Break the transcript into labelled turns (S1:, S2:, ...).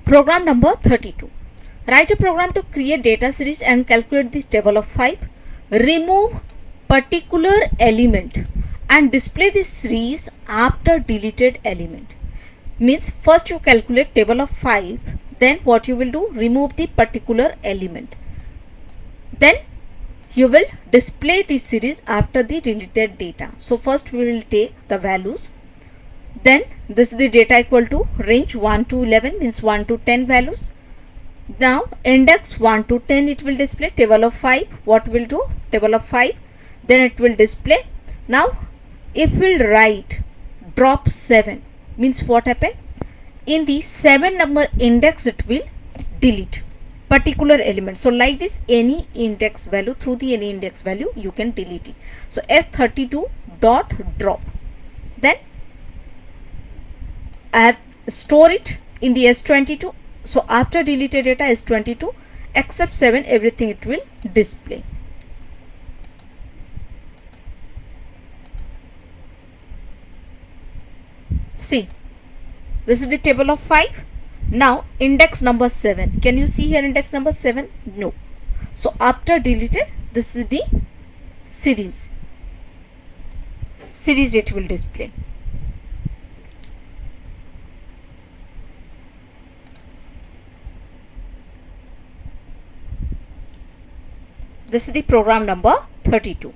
S1: Program number 32. Write a program to create data series and calculate the table of 5. Remove particular element and display the series after deleted element. Means first you calculate table of 5, then what you will do, remove the particular element, then you will display the series after the deleted data. So first we will take the values, then this is the data equal to range 1 to 11 means 1 to 10 values. Now index 1 to 10 it will display. Table of 5, what will do, table of 5, then it will display. Now if we will write drop 7 means what happened, in the 7 number index it will delete particular element. So like this, any index value, through the any index value you can delete it. So S32 dot drop, then I have store it in the S22. So after deleted data S22 except 7 everything it will display. See, this is the table of 5. Now index number 7. Can you see here index number 7? No. So after deleted, this is the series. Series it will display. This is the program number 32.